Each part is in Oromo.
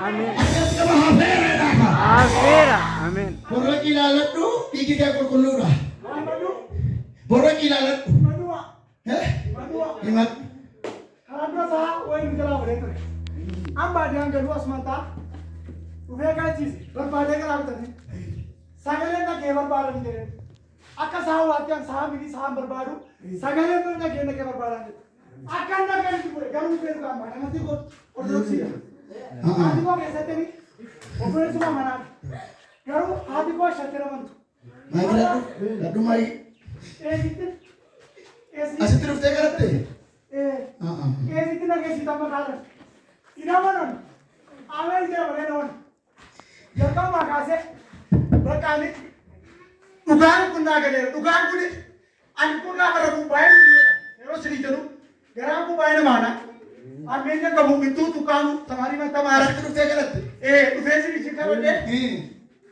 Amin. Akas ka mahapera na ka. Afira. Amin. Borong ilalat mo, pigi ka kulkulura. Borong ilalat mo. Manua. Eh? Manua. Ingat. Harapnya sah, wain jala boleh. Amba dia angkat luas mata. Ubah kaya cheese. Berpada kan aku tadi. Sagale na ke berbadan kere. Akka sah watian sah mili sah berbadu. Sagale pun na ke berbadan. Akan na kan itu boleh. Garu ke tukang mana nanti kau ortodoksi. Hati kau biasa tadi. Operasi semua mana. Garu hati kau syatera mantu. Magra, ladu mai. Gitu. Asyik terus tega ratte. Gitu na ke sita makanan. Tidak mana. Awal dia boleh non. Jangan makasih. Berkali. Tukang pun nak kerja. Tukang pun ni. Aku nak berapa bayar ni? Terus cerita tu. Gerang aku bayar mana? Ambilnya kamu itu tukang. Tamari macam mana? Asyik terus tega ratte. Tu versi ni cakap boleh.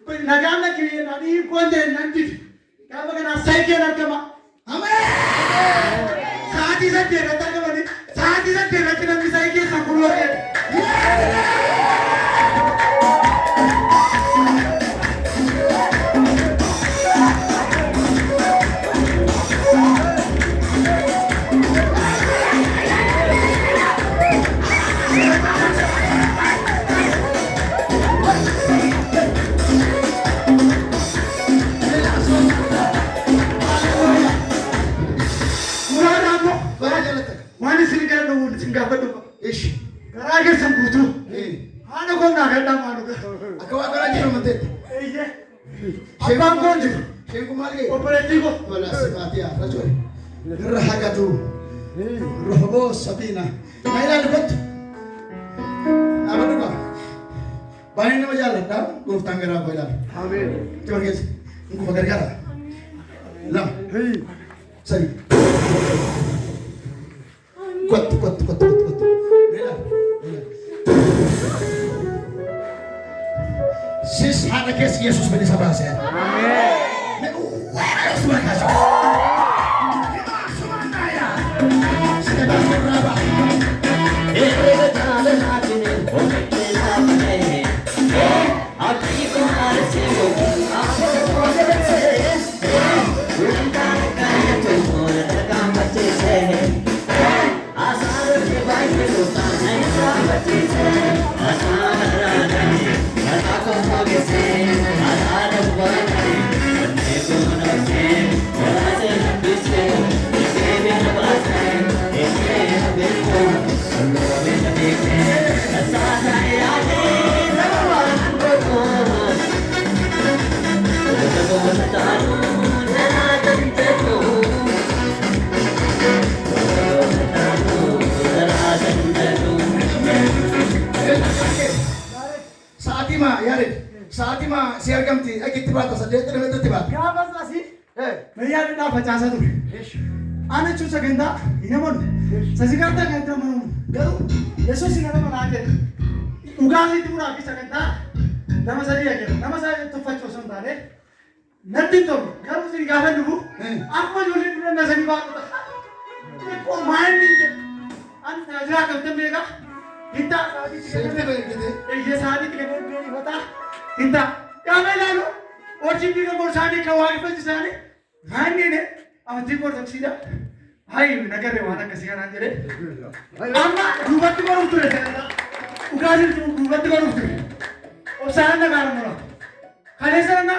Kau nagaan nak kiri. Nadi kau je nanti. Kalau kena saya kira nak kema. Amin. Sahaja saja datang ke mana? Sahaja saja datang ke saya kira sepuluh orang. Ish. Karaage sambutu. Hana ko na ganda manu ka. Akaw akala jiro mante. Ye. Abang konju. Shengu mali. Operativo. Wala simati ya rajul. Rahagatu. Rohbo sabina. Maila lukot. Apa tu ka? Bahin nama jalan dah. Guru tanggara boiler. Amin. Coba guys. Engkau pakai kata. Lam. Hey. Sari. Kuat. Sis anak Yesus beri sabar saya. Amin. Terima kasih. Sudah berapa? Saat ima siar kamti, kita batas saja terus itu tiba. Kya bas nasi? Maya ni dah pacasa tu. Ane cuci genda. Ini mon. Sekarang tak genda mon. Garu. Yesus ini nama mana? Ugang itu pura kisah genda. Nama saya dia. Nama saya tu pacu sonda le. Nanti tu. Garu sini gahan dulu. Aku jualan pura nasi bak. Kau main ni. Ane raja kau mereka. Kita. Ini sahadi kita ni bata. Inta, kami lalu, orang ni kan bersani kawal itu jadi, hari ni, awak tidur tak sida, hai, negara mana kesian aja deh. Amma, rubat tu baru tu rasa, ugasin tu rubat tu baru tu. Oh, sana negara mana? Kalau sana,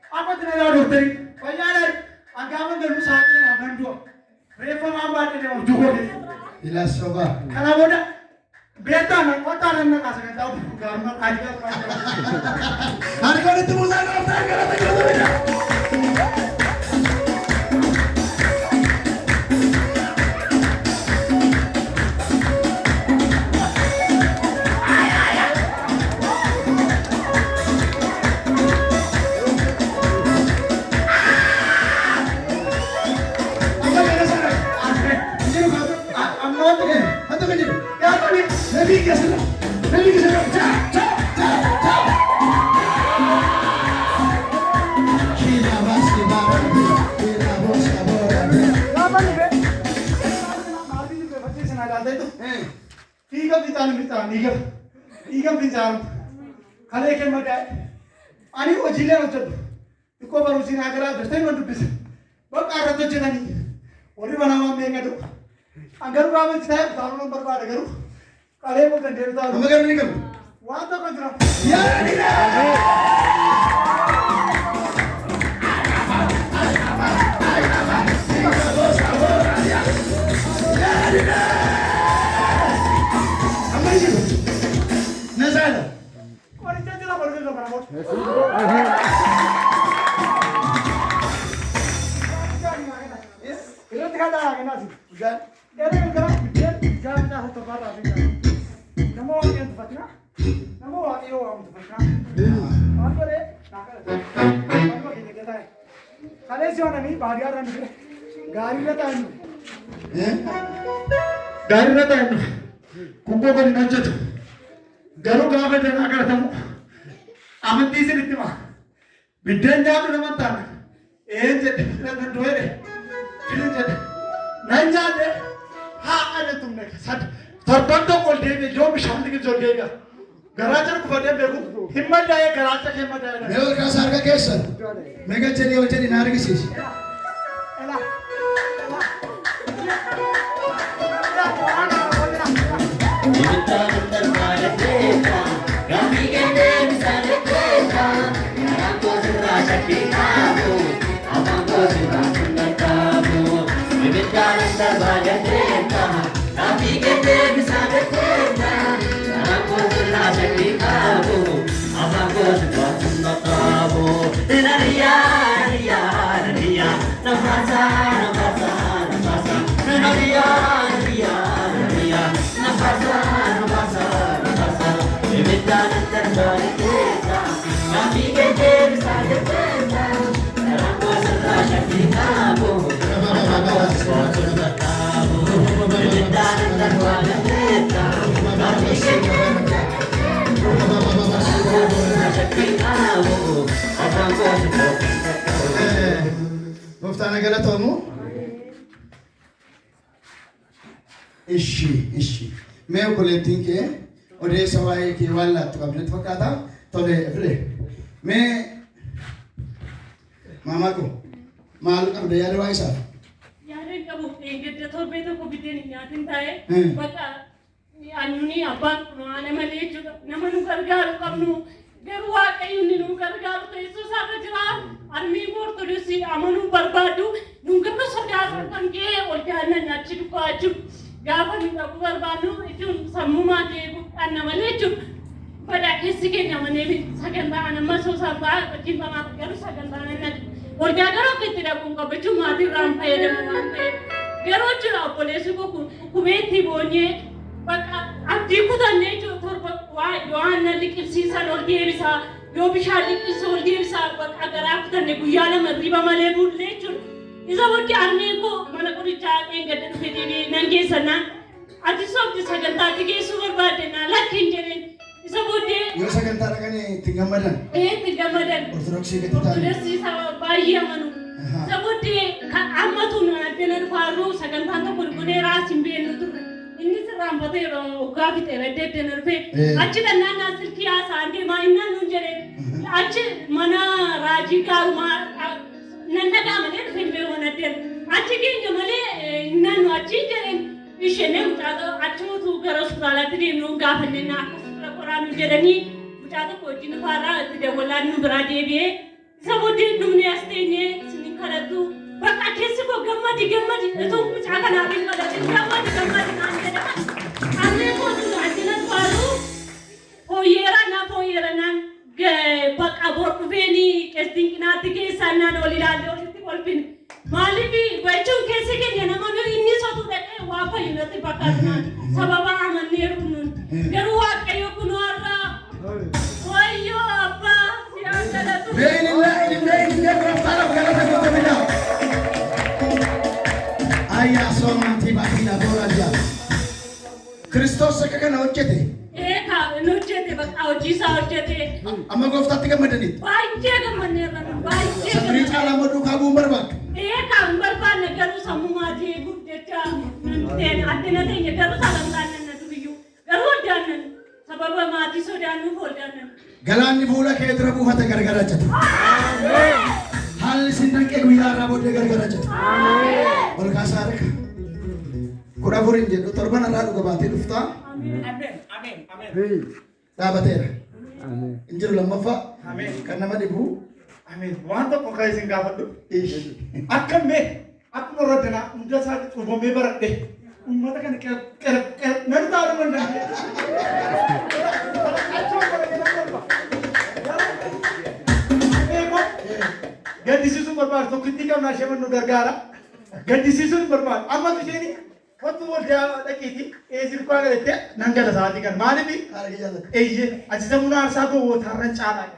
apa tu negara tu teri? Banyak agama dulu sahaja ni akan dua. Reform apa tu ni? Dua ni. Jelas coba. Kalau bodoh. Beta nak kota nak kasih tahu gambar aja. Hari kau itu mulai orang tanggara tanggara. dhiigan finjaaru kalee kenna gaa'e ani hojiilee hojjedhu xiqqoo barumsiin hagaraa birtee man dubbisa bakka irratti hojjetanii warri banamaa meeqa du'a an garuu gaafa itti taa'e utaaluun barbaada garuu qalee koo dandeeru taa'u amma garuu ni qabu waan tokko jira yaadina amma jiru nazaala qoricha jira barbaada banamoo irratti kan dhahaa kennaasi dheeree kan gara gaafa dhahaa torbaadhaa fi nama waaqayyoon tuffatina nama waaqayyoo waamu tuffatina waan godhee waanuma keenya gataa'e kaleessi oonanii baadiyyaa irraan dhufe gaariirra taa'an gaariirra taa'an kubboo gadi hojjetu garuu gaafa janaa kadhatamu amantii isinitti hima biddeen nyaatu nama taana jedhe du'eedhe filin jedhe nan nyaadhe haa ane tumne sad torban tokko ol deebi'e yoo bishaan dhiqibse ol deebi'a garaa jala kufadhee beeku hin madaa'ee garaacha kee madaa'ee mee ol kaasaa harka keessan mee galchanii ol jedhi na argisiisi Gooftaan galatoomuu ishi mee obboleettiin kee odeessa waa'ee kee waan laattu qabnetti fakkaata tole fire mee maamaa ko maal qabda yaada waa isaa yaada qabu eeggadda torbee tokko biddeen hin nyaatin taa'e bakka annuni abbaan kun ana malee jechuudha nama nu gargaaru qabnu garuu waaqayyo inni nu gargaaru teessoo isaarra jira armii ortodoksii amanuu barbaadu nu gama sodaarra kan kee ol jaannan achi dhugaa jiru gaafa nu dhaqu barbaadnu ijoon sammumaa ta'e buqqaanna malee jechuudha badaa keessi keenya manee sagantaa anamma soosaambaa wajjin bamaa garuu sagantaa nanna waldaa garuu akka itti dhaquun qabachuun maatii irraan fayyadamu waan ta'eef garuu jira obboleessi koo kun kubeetti boonyee bakka abdii kutannee torba yoo aannan liqimsiisan ol deebisaa yoo bishaan liqimsa ol deebisaa bakka garaa kutanne guyyaa lama riba malee bullee jechuudha. Isa booddee armeen koo mana qorichaa eeggadda dhufe deebi'ee nan geessannaan ati soofti sagantaatti geessuu barbaadde naa lakkiin jedheen isa booddee yoo sagantaa dhaqanii itti gammadan itti gammadan ortodoksii gadi ta'an ortodoksii baay'ee amanu isa booddee kan ammatuun addana dhufaaruu sagantaan tokko godhee raasiin beenu turre. Inni sirraan batee waggaa fixee raddeetti nirfee achi dhannaan silkii haasa'an deemaa innaan nuun jedhee achi mana raajii gaarumaa nan dhagaa malee dhufee beeku naddeen achi keenya malee innaan nu achi jedheen isheenee mucaa achi utuu gara hospitaalaatti deemnuun gaafannee na akkasirra qoraanu jedhanii mucaa tokko wajjin faarraa itti dawwalaan nu biraa deebi'ee isa booddee dhumni as teenyee isin kadhattu bakka keessi koo gammadi itoo mucaa kanaaf hin kadhatin gammadi naan jedhama annee kootu addinan faaruu fooyyeera naan bakka bor dhufeenii qestiin qinaatti keessaa naan ol ilaalle olitti kolfine maaliif bachuun keessi keenya namoonni inni sotu dhaqee waa fayyinatti fakkaatu naan sababa amanneeru nun garuu waaqayyo kun har'a wayyoo abbaa siyaa kadhatu ayyaa soomantii baay'ina boorajaa Kiristoos akka kana hojjete inni hojjete bakka hojii isaa hojjete amma gooftaatti gammadaniitti baay'ee gammanneerra baay'ee sabrii caalaa maduu kaabuu hin barbaaddu kan barbaanne garuu sammuu maatii guddacha addina teenya garuu sagantaan nanna duriyyuu garuu hojjaannan saba Torba maatii sodaannuuf ooldannan. Galaanni fuula kee dura buufate gargarachatu. Haalli sin danqee guyyaa irraa booddee gargarachatu. Ol kaasaa harka. Kudha afurin jedhu torban irraa dhuga baatee dhuftaa. Dhaabateera. Injiru lammaffaa. Kan nama dhibu. Waan tokko kan isin gaafadhu. Akkamee akkuma roddanaa hunda isaatti cuubamee baradhe uummata kana nan taa'u danda'e. Gaddisiisuun barbaadu tokkitti qabnaa ishee nu gargaara. Gaddisiisuun barbaadu amma isheen wattu waldaa dhaqiiti eesir kwaa galettee nan gala sa'aatii kan maaliif eeyyee achisamuun aarsaa gowwootaarran caalaadha.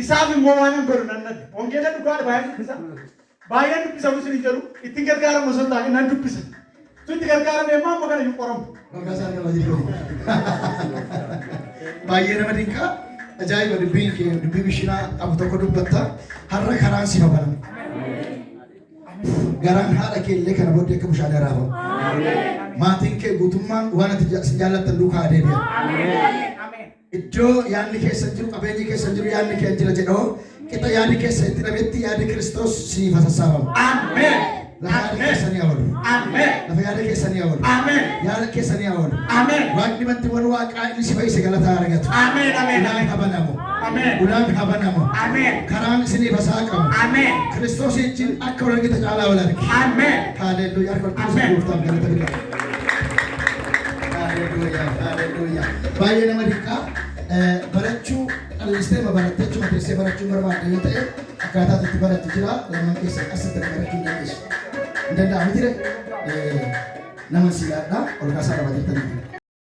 Isaaf immoo waan hin godhu nan nade. Hongeela dhugaadha baay'een dubbisa. Baay'een dubbisa musin hin jedhu ittiin gargaaramu osoo hin taane nan dubbisa. Tutti gargaaramee immoo amma kana hin qoramu. Baay'ee nama dinqaa. Ajaa'iba dubbii bishinaa qabu tokko dubbatta har'a karaan si babalamu. Garaan haadha kee illee kana booddee akka bushaalee raafamu. Maatiin kee guutummaan waan ati jaallattan duukaa adeebi'a. Iddoo yaadni keessa jiru qabeenyi keessa jiru yaadni kee jira jedhoo qixa yaadni keessa itti dhabetti yaadni Kiristoos siif sassaabamu. Ameen. Lafa yaada keessanii awwalu. Ameen. Lafa yaada keessanii awwalu. Ameen. Yaada keessanii awwalu. Ameen. Waaqni bantiiwwan waaqaa inni si fayyise galataa argatu. Ameen. Ameen. Ulaan kabanamu. Ameen. Ulaan kabanamu. Ameen. Karaan isiniif saaqamu. Ameen. Kiristoos wajjin akka wal argita caalaa wal argi. Ameen. Haaleluyyaa. Harka gooftaan galata biqilaa. Hallelujah. Baay'ee nama dinqaa barachuu dhalliistee barattechuu mateessee barachuu barbaadde yoo ta'e akkaataa itti barattu jira lamaan keessa asitti barachuu hin dandeessu. Hin danda'amu jire nama si yaaddaa ol kaasaa qabateettanii.